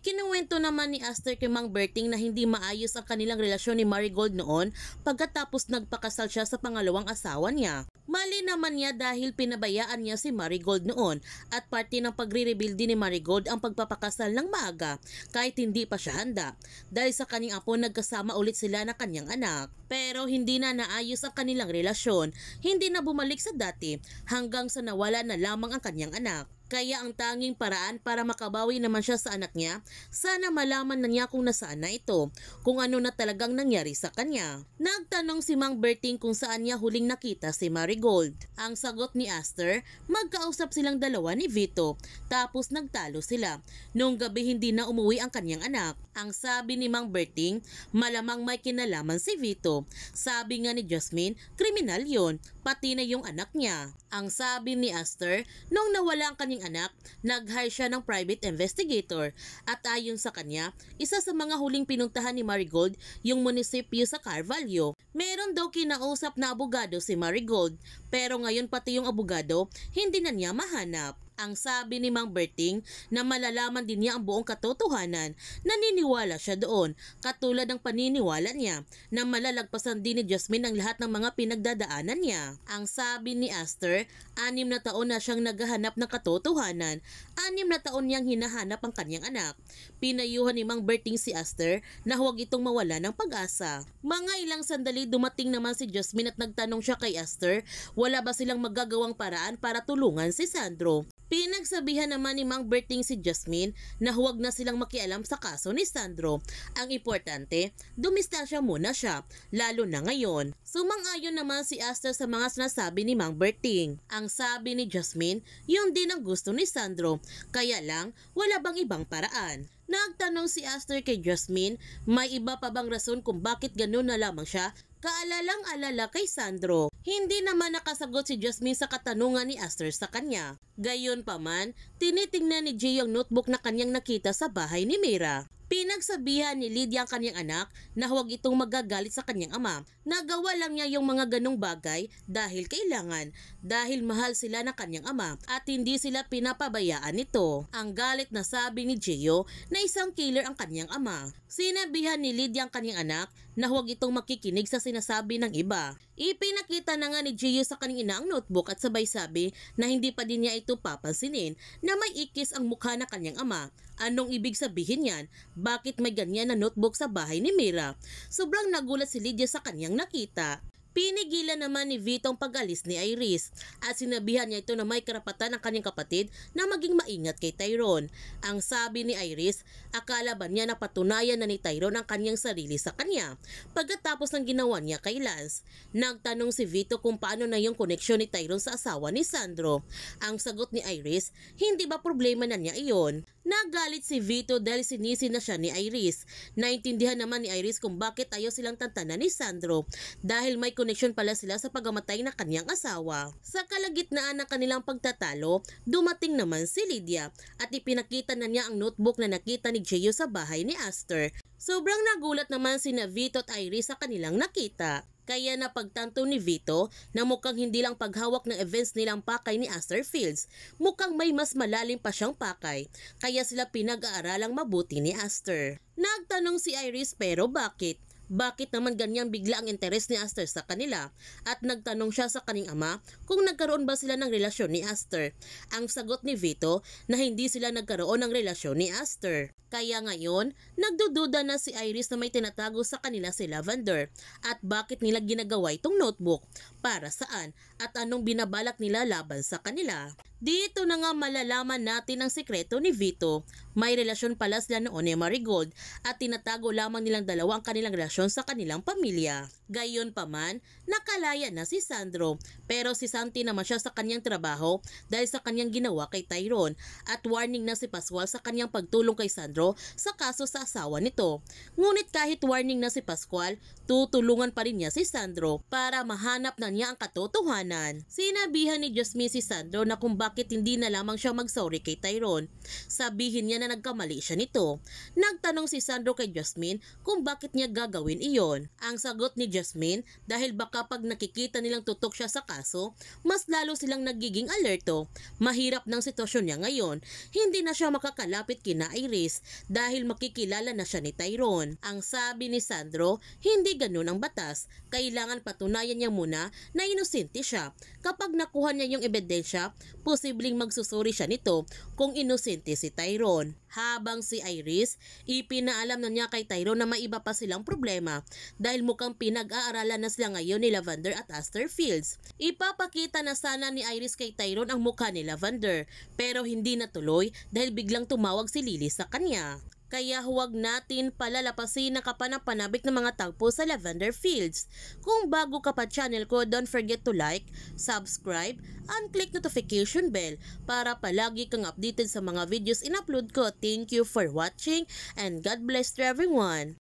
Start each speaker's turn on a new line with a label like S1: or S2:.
S1: Ikinuwento naman ni Aster kay Mang Berting na hindi maayos ang kanilang relasyon ni Marigold noon pagkatapos nagpakasal siya sa pangalawang asawa niya. Mali naman niya dahil pinabayaan niya si Marigold noon at parte ng pagre-reveal din ni Marigold ang pagpapakasal ng maaga kahit hindi pa siya handa. Dahil sa kanyang apo nagkasama ulit sila ng kanyang anak. Pero hindi na naayos ang kanilang relasyon, hindi na bumalik sa dati hanggang sa nawala na lamang ang kanyang anak. Kaya ang tanging paraan para makabawi naman siya sa anak niya, sana malaman na niya kung nasaan na ito, kung ano na talagang nangyari sa kanya. Nagtanong si Mang Berting kung saan niya huling nakita si Marigold. Ang sagot ni Aster, magkausap silang dalawa ni Vito, tapos nagtalo sila. Noong gabi hindi na umuwi ang kanyang anak. Ang sabi ni Mang Berting, malamang may kinalaman si Vito. Sabi nga ni Jasmine, kriminal yon, pati na yung anak niya. Ang sabi ni Aster, nung nawala ang kanyang anak, nag-hire siya ng private investigator at ayon sa kanya, isa sa mga huling pinuntahan ni Marigold yung munisipyo sa Carvalho. Meron daw kinausap na abogado si Marigold, pero ngayon pati yung abogado hindi na niya mahanap. Ang sabi ni Mang Berting na malalaman din niya ang buong katotohanan, naniniwala siya doon, katulad ng paniniwala niya na malalagpasan din ni Jasmine ang lahat ng mga pinagdadaanan niya. Ang sabi ni Aster, 6 na taon na siyang naghahanap ng katotohanan, 6 na taon niyang hinahanap ang kanyang anak. Pinayuhan ni Mang Berting si Aster na huwag itong mawala ng pag-asa. Mga ilang sandali dumating naman si Jasmine at nagtanong siya kay Aster, wala ba silang magagawang paraan para tulungan si Sandro. Pinagsabihan naman ni Mang Berting si Jasmine na huwag na silang makialam sa kaso ni Sandro. Ang importante, dumistasya muna siya, lalo na ngayon. Sumang-ayon naman si Aster sa mga sinasabi ni Mang Berting. Ang sabi ni Jasmine, yun din ang gusto ni Sandro, kaya lang wala bang ibang paraan. Nagtanong si Aster kay Jasmine, may iba pa bang rason kung bakit ganun na lamang siya? Kaalalang-alala kay Sandro. Hindi naman nakasagot si Jasmine sa katanungan ni Aster sa kanya. Gayon pa man, tinitingnan ni Jay ang notebook na kanyang nakita sa bahay ni Mira. Pinagsabihan ni Lydia ang kanyang anak na huwag itong magagalit sa kanyang ama. Nagawa lang niya yung mga ganong bagay dahil kailangan, dahil mahal sila ng kanyang ama at hindi sila pinapabayaan nito. Ang galit na sabi ni Gio na isang killer ang kanyang ama. Sinabihan ni Lydia ang kanyang anak na huwag itong makikinig sa sinasabi ng iba. Ipinakita na nga ni Gio sa kanyang ina ang notebook at sabay sabi na hindi pa din niya ito papansinin na may ikis ang mukha ng kanyang ama. Anong ibig sabihin yan? Bakit may ganyan na notebook sa bahay ni Mira? Sobrang nagulat si Lydia sa kanyang nakita. Pinigilan naman ni Vito ang pag-alis ni Iris at sinabihan niya ito na may karapatan ng kanyang kapatid na maging maingat kay Tyrone. Ang sabi ni Iris, akala ba niya na patunayan na ni Tyrone ang kanyang sarili sa kanya pagkatapos ng ginawa niya kay Lance. Nagtanong si Vito kung paano na yung koneksyon ni Tyrone sa asawa ni Sandro. Ang sagot ni Iris, hindi ba problema na niya iyon? Nagalit si Vito dahil sinisi na siya ni Iris. Naintindihan naman ni Iris kung bakit ayaw silang tantanan ni Sandro dahil may koneksyon pala sila sa pagamatay ng kanyang asawa. Sa kalagitnaan ng kanilang pagtatalo, dumating naman si Lydia at ipinakita na niya ang notebook na nakita ni Gio sa bahay ni Aster. Sobrang nagulat naman sina Vito at Iris sa kanilang nakita. Kaya napagtanto ni Vito na mukhang hindi lang paghawak ng events nilang pakay ni Aster Fields, mukhang may mas malalim pa siyang pakay, kaya sila pinag-aaralang mabuti ni Aster. Nagtanong si Iris pero bakit? Bakit naman ganyang bigla ang interes ni Aster sa kanila? At nagtanong siya sa kaning ama kung nagkaroon ba sila ng relasyon ni Aster. Ang sagot ni Vito na hindi sila nagkaroon ng relasyon ni Aster. Kaya ngayon, nagdududa na si Iris na may tinatago sa kanila si Lavender. At bakit nila ginagawa itong notebook? Para saan? At anong binabalak nila laban sa kanila? Dito na nga malalaman natin ang sikreto ni Vito. May relasyon pala sila noon ni Marigold at tinatago lamang nilang dalawa ang kanilang relasyon sa kanilang pamilya. Gayon pa man, nakalaya na si Sandro pero si Santi naman siya sa kanyang trabaho dahil sa kanyang ginawa kay Tyrone at warning na si Pascual sa kanyang pagtulong kay Sandro sa kaso sa asawa nito. Ngunit kahit warning na si Pascual, tutulungan pa rin niya si Sandro para mahanap na niya ang katotohanan. Sinabihan ni Jasmine si Sandro na kung bakit bakit hindi na lamang siya mag-sorry kay Tyrone. Sabihin niya na nagkamali siya nito. Nagtanong si Sandro kay Jasmine kung bakit niya gagawin iyon. Ang sagot ni Jasmine, dahil baka pag nakikita nilang tutok siya sa kaso, mas lalo silang nagiging alerto. Mahirap ng sitwasyon niya ngayon. Hindi na siya makakalapit kina Iris dahil makikilala na siya ni Tyrone. Ang sabi ni Sandro, hindi ganun ang batas. Kailangan patunayan niya muna na inosente siya. Kapag nakuha niya yung ebidensya, posibleng magsusuri siya nito kung inosente si Tyrone. Habang si Iris, ipinaalam na niya kay Tyrone na may iba pa silang problema dahil mukhang pinag-aaralan na sila ngayon ni Lavender at Aster Fields. Ipapakita na sana ni Iris kay Tyrone ang mukha ni Lavender pero hindi natuloy dahil biglang tumawag si Lily sa kanya. Kaya huwag natin palalapasin ang kapanapanabik ng mga tagpo sa Lavender Fields. Kung bago ka pa channel ko, don't forget to like, subscribe, and click notification bell para palagi kang updated sa mga videos in-upload ko. Thank you for watching and God bless to everyone.